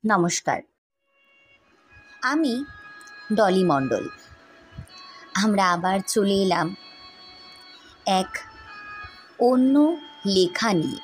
নমস্কার, আমি ডলি মণ্ডল। আমরা আবার চলে এলাম এক অন্য লেখা নিয়ে,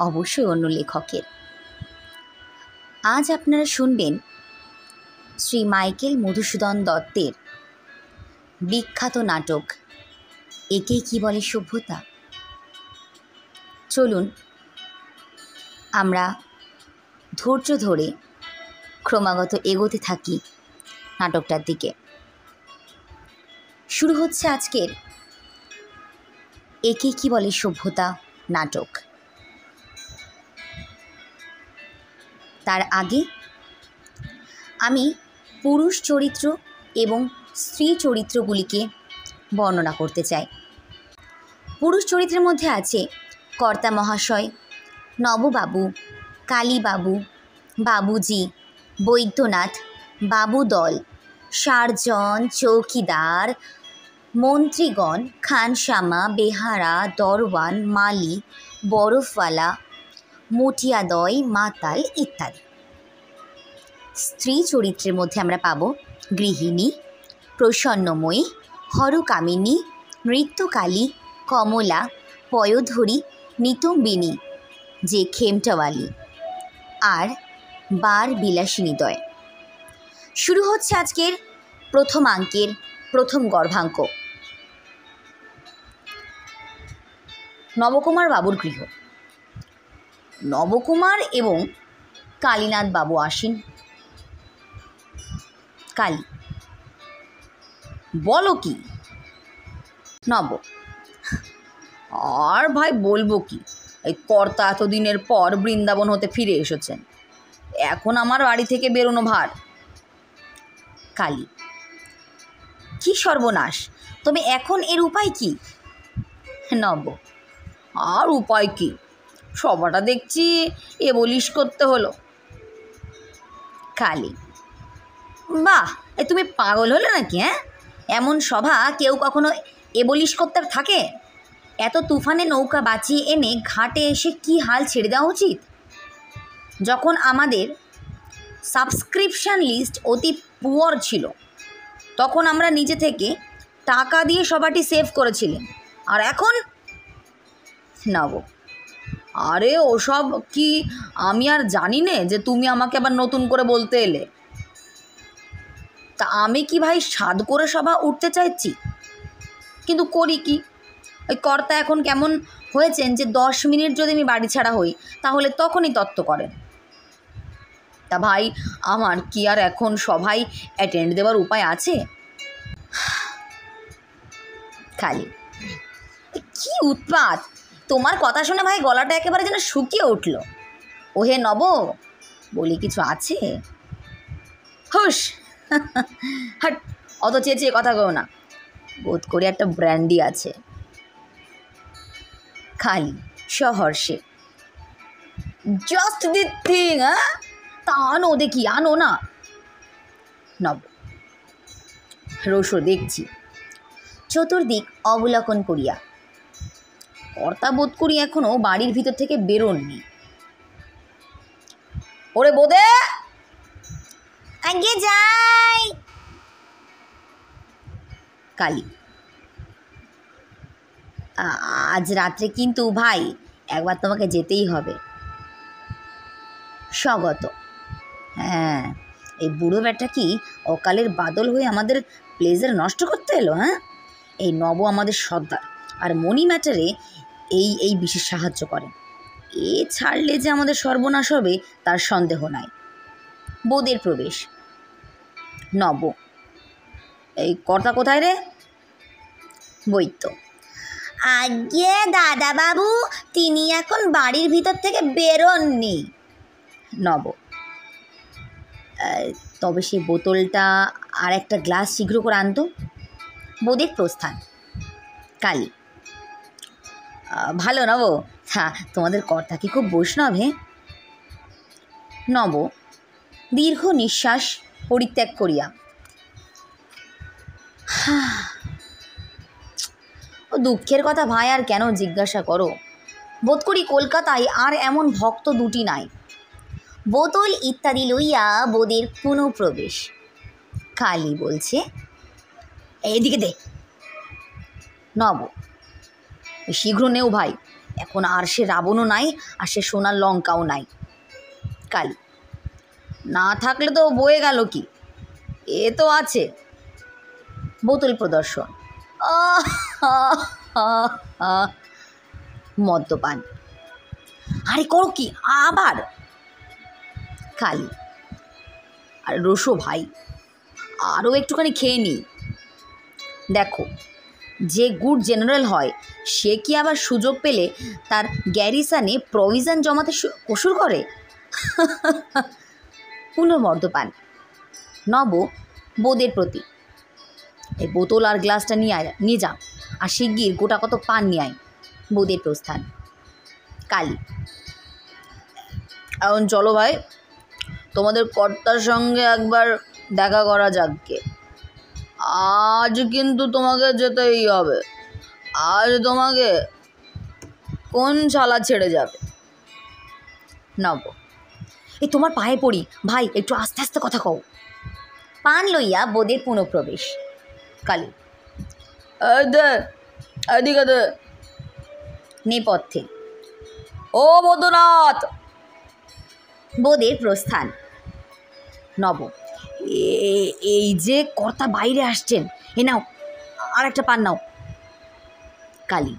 অবশ্যই অন্য লেখকের। আজ আপনারা শুনবেন শ্রী মাইকেল মধুসূদন দত্তের বিখ্যাত নাটক একে কি বলে সভ্যতা। চলুন আমরা ধৈর্য ধরে ক্রমাগত এগোতে থাকি নাটকটার দিকে। শুরু হচ্ছে আজকের একে কি বলে সভ্যতা নাটক। তার আগে আমি পুরুষ চরিত্র এবং স্ত্রী চরিত্রগুলিকে বর্ণনা করতে চাই। পুরুষ চরিত্রের মধ্যে আছে কর্তা মহাশয়, নববাবু, কালীবাবু, বাবুজি, বৈদ্যনাথ, বাবুদল, সার্জন, চৌকিদার, মন্ত্রীগণ, খানসামা, বেহারা, দরওয়ান, মালি, বরফওয়ালা, মটিয়াদয়, মাতাল ইত্যাদি। স্ত্রী চরিত্রের মধ্যে আমরা পাব গৃহিণী, প্রসন্নময়ী, হরকামিনী, নৃত্যকালী, কমলা, পয়োধরী, নিতম্বিনী যে খেমটাওয়ালি, আর বার বিলাসিনীদ্বয়। শুরু হচ্ছে আজকের প্রথমাঙ্কের প্রথম গর্ভাঙ্ক। নবকুমার বাবুর গৃহ। নবকুমার এবং কালীনাথ বাবু আসেন। কালী: বলো কি? নব: আর ভাই বলবো কি, এই কর্তা এতদিনের পর বৃন্দাবন হতে ফিরে এসেছেন, এখন আমার বাড়ি থেকে বেরোনো ভার। কালী: কি সর্বনাশ, তবে এখন এর উপায় কি? নব: আর উপায় কি, সবাটা দেখছি এ বলিস করতে হলো। কালী: বাহ, তুমি পাগল হলে নাকি? এমন সভা কেউ কখনো এ বলিস করতে থাকে? এত তুফানে নৌকা বাঁচিয়ে এনে ঘাটে এসে কি হাল ছেড়ে দেওয়া উচিত। যখন আমাদের সাবস্ক্রিপশান লিস্ট অতি পুয়ার ছিল, তখন আমরা নিজে থেকে টাকা দিয়ে সবাটি সেভ করেছিলেন, আর এখন? নব: আরে ওসব কি আমি আর জানি নে যে তুমি আমাকে আবার নতুন করে বলতে এলে। তা আমি কি ভাই সাধ করে সভা উঠতে চাইছি, কিন্তু করি কি? ওই কর্তা এখন কেমন হয়েছেন যে 10 মিনিট যদি আমি বাড়ি ছাড়া হই তাহলে তখনই তত্ত্ব করেন। তা ভাই আমার কি আর এখন সভায় অ্যাটেন্ড দেওয়ার উপায় আছে? খালি: কি উৎপাত, তোমার কথা শুনে ভাই গলাটা একেবারে যেন শুকিয়ে উঠল। ওহে নব, বলি কিছু আছে? হুস, হাট, অত চেঁচিয়ে কথা কও না, বোধ করি একটা ব্র্যান্ডি আছে। খালি সহর্ষে: জাস্ট দি থিং। তা আনো দেখি, আনো না। নব: রোশো দেখছি। চতুর্দিক অবলোকন করিয়া কর্তা বোধ করি এখনো বাড়ির ভিতর থেকে বেরোননি। ওরে বোদে, আগে যাই। কালী: আজ রাত্রে কিন্তু ভাই একবার তোমাকে যেতেই হবে। স্বগত: হ্যাঁ, এই বুড়ো ব্যাটা কি অকালের বাদল হয়ে আমাদের প্লেজার নষ্ট করতে এলো? এই নব আমাদের সর্দার, আর মনি ম্যাটারে এই বিশেষ সাহায্য করে। এ ছাড়লে যে আমাদের সর্বনাশ হবে তার সন্দেহ নাই। বোদের প্রবেশ। নব: এই কর্তা কোথায় রে? বৈদ্য: আজ্ঞে দাদাবাবু, তিনি এখন বাড়ির ভিতর থেকে বেরোননি। নব: তবে সেই বোতলটা আর একটা গ্লাস শীঘ্র করে আনতো। বোদের প্রস্থান। কালী: ভালো নব, হ্যাঁ, তোমাদের কর্তা কি খুব বৈষ্ণব? নব দীর্ঘ নিঃশ্বাস পরিত্যাগ করিয়া: ও দুঃখের কথা ভাই, আর কেন জিজ্ঞাসা করো? বোধ করি কলকাতায় আর এমন ভক্ত দুটি নাই। বোতল ইত্যাদি লইয়া বোদের পুনঃপ্রবেশ। কালী বলছে, এদিকে দে। নব, শীঘ্র নেও ভাই, এখন আর সে রাবণও নাই, আর সে সোনার লঙ্কাও নাই। কালী, না থাকলে তো বয়ে গেল কি, এ তো আছে। বোতল প্রদর্শন। মদ্যপান। আরে করো কি আবার? কালী, আর রসো ভাই, আরও একটুখানি খেয়ে নি। দেখো, যে গুড জেনারেল হয় সে কি আবার সুযোগ পেলে তার গ্যারিসানে প্রভিশন জমাতে কসুর করে? পুনর্মদ্যপান। নব বোদের প্রতি, এই বোতল আর গ্লাসটা নিয়ে যা, আর শিগগির গোটা কত পান নিয়ে আয়। বোদের প্রস্থান। কালী, এখন চলো ভাই, তোমাদের কর্তার সঙ্গে একবার দেখা করা যাকগে। আজ কিন্তু তোমাকে যেতেই হবে, আজ তোমাকে কোন শালা ছেড়ে যাবে? নব, এই তোমার পায়ে পড়ি ভাই, একটু আস্তে আস্তে কথা কও। পান লইয়া বোদের পুনঃপ্রবেশ। কালী, এদিকে দে। নেপথ্যে, ও বৈদ্যনাথ। বোদের প্রস্থান। নব, এই যে কর্তা বাইরে আসছেন, এ নাও আর একটা পান নাও। কালী,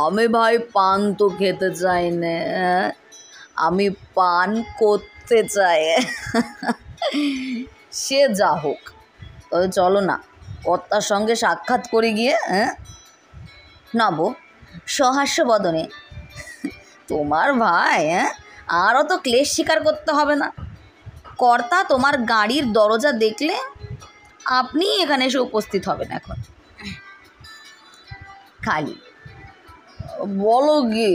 আমি ভাই পান তো খেতে চাই না, আমি পান করতে চাই। সে যা হোক, তবে চলো না, কর্তার সঙ্গে সাক্ষাৎ করে গিয়ে। নব সহাস্য বদনে, তোমার ভাই, আরও তো ক্লেশ স্বীকার করতে হবে না। কর্তা তোমার গাড়ির দরজা দেখলে আপনি এখানে এসে উপস্থিত হবেন এখন। কালী, বলো কি,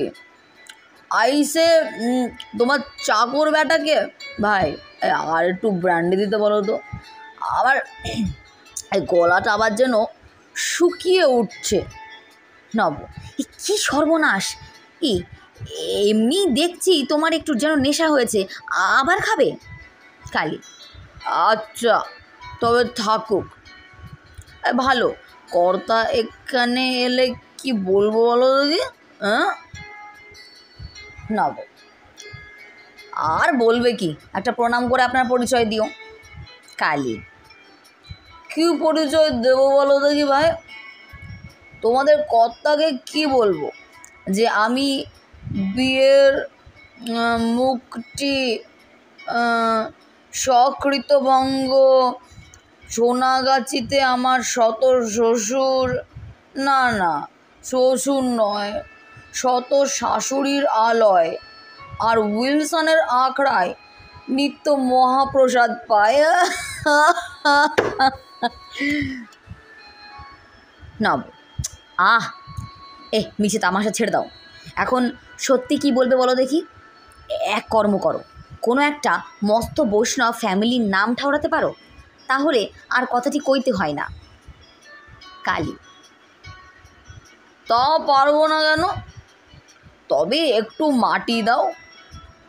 আইসে তোমার চাকর বেটাকে ভাই আর একটু ব্র্যান্ডি দিতে বলো তো, আবার এই গলাটা আবার যেন শুকিয়ে উঠছে। নব, কি সর্বনাশ! এমনি দেখছি তোমার একটু যেন নেশা হয়েছে, আবার খাবে? কালী, আচ্ছা তবে থাকুক। ভালো, কর্তা এখানে এলে কি বলবো বলো দিদি? নব, আর বলবে কি, একটা প্রণাম করে আপনার পরিচয় দিও। কালী, কি পরিচয় দেবো বলো দেখি ভাই? তোমাদের কর্তাকে কি বলবো যে আমি বিয়ের মুক্তি সকৃতভঙ্গ, সোনাগাছিতে আমার শত শ্বশুর, না না শ্বশুর নয়, শত শাশুড়ির আলয়, আর উইলসনের আখড়ায় নিত্য মহাপ্রসাদ পায়। নব, মিছে তামাশা ছেড়ে দাও, এখন সত্যি কি বলবে বলো দেখি? এক কর্ম করো, কোনো একটা মস্ত বৈষ্ণব ফ্যামিলির নাম ঠাউরাতে পারো, তাহলে আর কথাটি কইতে হয় না। কালী, তা পারবো না কেন? তবে একটু মাটি দাও,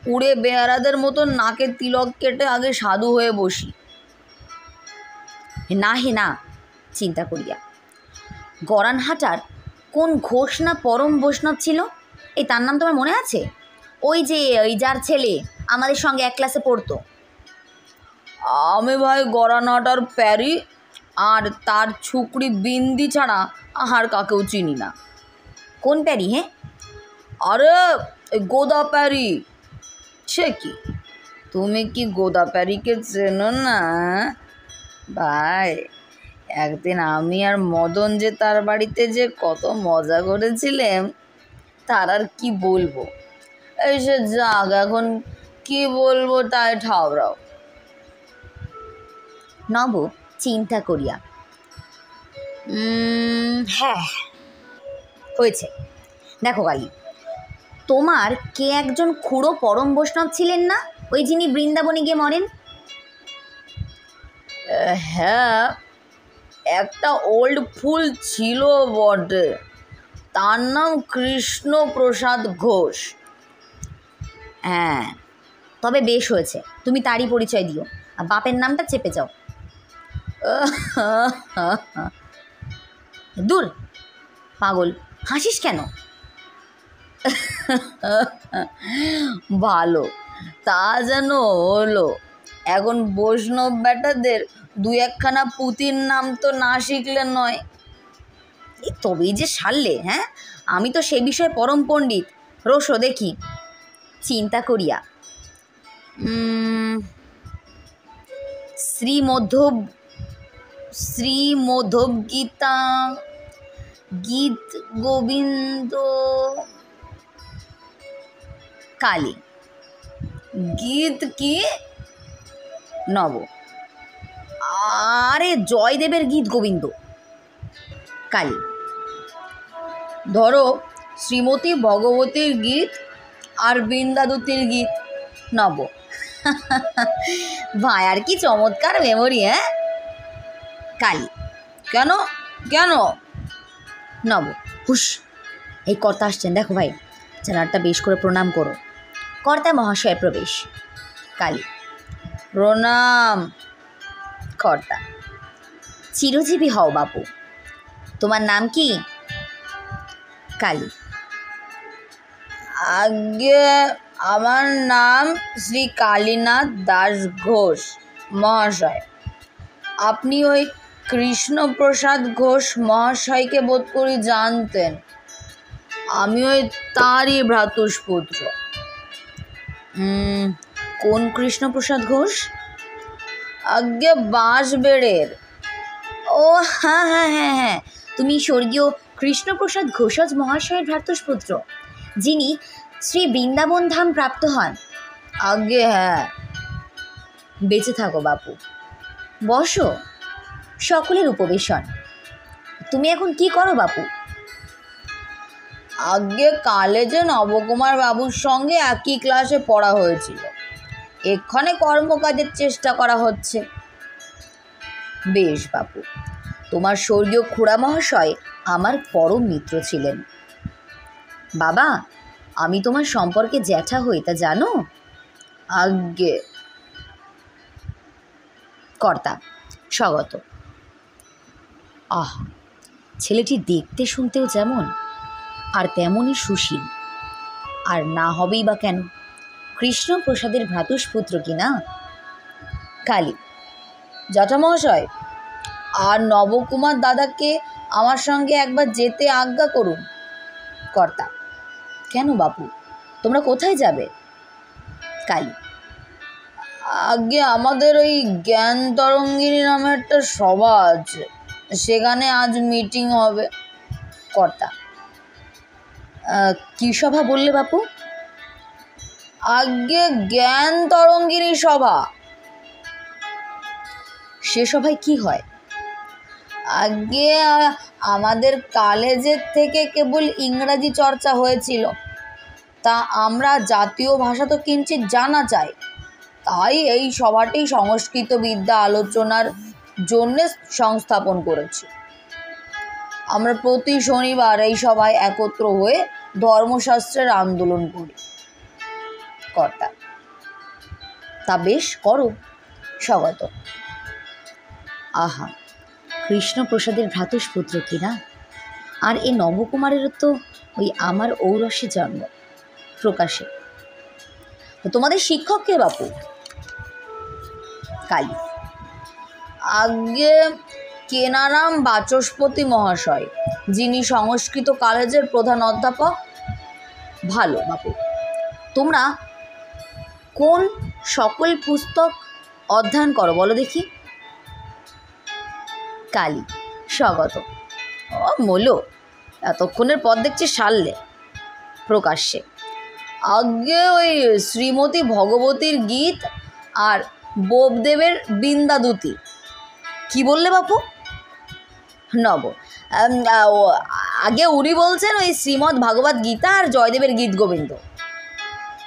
পুড়ে বেহারাদের মতো নাকে তিলক কেটে আগে সাধু হয়ে বসি। না হে না, চিন্তা করিয়া। গরানহাটার কোন ঘোষ না পরম বৈষ্ণব ছিল, তার নাম তোমার মনে আছে? ওই যার ছেলে আমাদের সঙ্গে এক ক্লাসে পড়তো। আমি ভাই গরানহাটার প্যারি আর তার ছুকরি বিন্দি ছাড়া আর কাকেও চিনি না। কোন প্যারি? আরে গোদা প্যারি। সে কি, তুমি কি গোদা প্যারিকে চেনো না? ভাই, একদিন আমি আর মদন যে তার বাড়িতে যে কত মজা করেছিলাম, তার আর কি বলবো। সে যাক, এখন কি বলবো তাই ঠাউরাও। নব চিন্তা করিয়া, হ্যাঁ হয়েছে। দেখো কালী, তোমার কে একজন খুড়ো পরম বৈষ্ণব ছিলেন না, ওই যিনি বৃন্দাবনে গিয়ে মরেন? হ্যাঁ, একটা ওল্ড ফুল ছিল বটে, তার নাম কৃষ্ণপ্রসাদ ঘোষ। হ্যাঁ, তবে বেশ হয়েছে, তুমি তারই পরিচয় দিও, আর বাপের নামটা চেপে যাও। দূর পাগল, হাসিস কেন? ভালো, তা যেন হলো। এখন বৈষ্ণব বেটাদের দু একখানা পুঁথির নাম তো না শিখলে নয়। এই তবেই যে সারলে। হ্যাঁ, আমি তো সে বিষয়ে পরম পণ্ডিত। রোসো দেখি চিন্তা করিয়া। শ্রীমধব গীতা, গীত গোবিন্দ, কালী। গীত কি? নব। আরে জয়দেবের গীত গোবিন্দ, কালী। ধরো শ্রীমতী ভগবতীর গীত আর বৃন্দাদুতির গীত, নব। ভাই আর কি চমৎকার মেমোরি। হ্যাঁ, কালী। কেন কেন? নব। হুস, এই কর্তা আসছেন, দেখো ভাই, জানারটা বেশ করে প্রণাম করো। কর্তা মহাশয় প্রবেশ। কালী। প্রণাম। কর্তা। চিরজীবী হও বাপু। তোমার নাম কি? কালী। আগে আমার নাম শ্রী কালীনাথ দাস ঘোষ মহাশয়। আপনি ওই কৃষ্ণপ্রসাদ ঘোষ মহাশয়কে বোধ করি জানতেন। আমি ওই তারই ভ্রাতুষ্পুত্র। কোন কৃষ্ণপ্রসাদ ঘোষ? আগে বাঁশবেড়ের। ও হ্যাঁ হ্যাঁ হ্যাঁ হ্যাঁ, তুমি স্বর্গীয় কৃষ্ণপ্রসাদ ঘোষাজ মহাশয়ের ভ্রাতুষ্পুত্র, যিনি শ্রী বৃন্দাবন ধাম প্রাপ্ত হন। আগে হ্যাঁ। বেঁচে থাকো বাপু, বসো, সকলের উপবেশন। তুমি এখন কি করো বাপু? আগে কলেজে নবকুমার বাবুর সঙ্গে একই ক্লাসে পড়া হয়েছিল, এক্ষণে কর্মকাজের চেষ্টা করা হচ্ছে। বেশ বাপু, তোমার স্বর্গীয় খুড়া মহাশয় আমার পরম মিত্র ছিলেন। বাবা, আমি তোমার সম্পর্কে জ্যাঠা হই, তা জানো? আজ্ঞে। কর্তা। স্বাগত। আহ, ছেলেটি দেখতে শুনতেও যেমন, আর তেমনই সুশীল। আর না হবেই বা কেন, কৃষ্ণপ্রসাদের ভ্রাতুষ্পুত্র কি না? কালী। জ্যাঠামহাশয়, আর নবকুমার দাদাকে আমার সঙ্গে একবার যেতে আজ্ঞা করুন। কর্তা। কেন বাপু, তোমরা কোথায় যাবে? কালী। আগে আমাদের ওই জ্ঞান তরঙ্গিনী নামে একটা সভা আছে, সেখানে আজ মিটিং হবে। কর্তা। কী সভা বললে বাপু? আগে জ্ঞান তরঙ্গিনী সভা। সে সভায় কি হয়? আগে আমাদের কলেজের থেকে কেবল ইংরাজি চর্চা হয়েছিল, তা আমরা জাতীয় ভাষা তো কিঞ্চিৎ জানা চাই, তাই এই সভাটি সংস্কৃত বিদ্যা আলোচনার জন্যে সংস্থাপন করেছি। আমরা প্রতি শনিবার এই সভায় একত্র হয়ে ধর্মশাস্ত্রের আন্দোলন করি। কর্তা। তা বেশ করো, স্বাগত। আহা, কৃষ্ণপ্রসাদের ভ্রাতুষ্পুত্র কিনা, আর এ নবকুমারেরও তো ওই আমার ঔরসে জন্ম। প্রকাশে। তো তোমাদের শিক্ষক কে বাপু? কালী। আগে কেনারাম বাচস্পতি মহাশয়, যিনি সংস্কৃত কলেজের প্রধান অধ্যাপক। ভালো বাপু। তোমরা কোন সকল পুস্তক অধ্যয়ন করো বলো দেখি? কালী। স্বাগত। ও মোলো, এতক্ষণের পর দেখছি সারলে। প্রকাশ্যে। আগে ওই শ্রীমতী ভগবতীর গীত আর বোপদেবের বৃন্দাদুতি। কি বললে বাপু? নব। আগে উনি বলছেন ওই শ্রীমদ্ ভাগবত গীতা আর জয়দেবের গীত গোবিন্দ।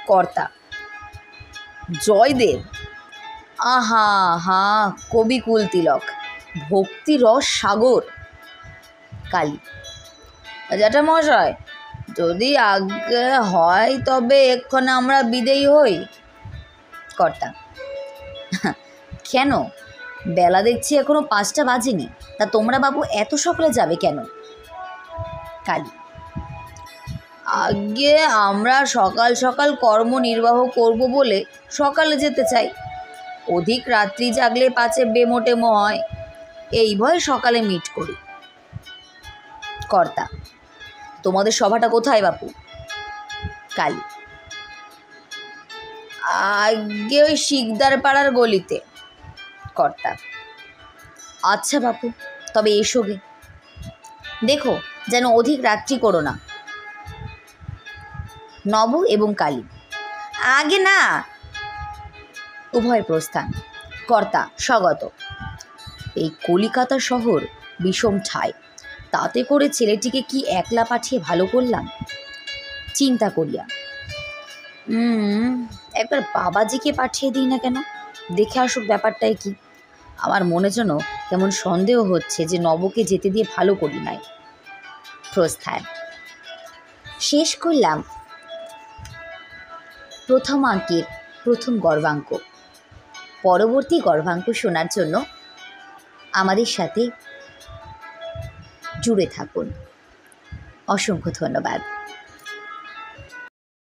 কর্তা। জয়দেব? আহা হা, কবিকুল তিলক, ভক্তি রস সাগর। কালী। জ্যাঠামশাই, যদি আগে হয় তবে এক্ষণে আমরা বিদেয়ী হই। কর্তা, কেন? বেলা দেখছি এখনো 5টা বাজেনি, তা তোমরা বাবু এত সকালে যাবে কেন? কালী, আগে আমরা সকাল সকাল কর্ম নির্বাহ করব বলে সকালে যেতে চাই। অধিক রাত্রি জাগলে পাছে বেমোটেমো হয়, এই ভয়ে সকালে মিট করি। কর্তা, তোমাদের সভাটা কোথায় বাপু? কালী, আগে ওই শিকদার পাড়ার গলিতে। কর্তা, আচ্ছা বাপু, তবে এসো গে, দেখো যেন অধিক রাত্রি করো না। নব এবং কালী, আগে না। উভয় প্রস্থান। কর্তা, স্বগত। এই কলিকাতা শহর বিষম ঠাই, তাতে করে ছেলেটিকে কি একলা পাঠিয়ে ভালো করলাম চিন্তা করিয়া। একবার বাবাজিকে পাঠিয়ে দিই না কেন, দেখে আসুক ব্যাপারটাই কি। আমার মনে যেন কেমন সন্দেহ হচ্ছে যে নবকে যেতে দিয়ে ভালো করি নাই। প্রস্থান। শেষ করলাম প্রথম অঙ্কের প্রথম গর্ভাঙ্ক। পরবর্তী গর্ভাঙ্ক শোনার জন্য আমাদের সাথে জুড়ে থাকুন। অসংখ্য ধন্যবাদ।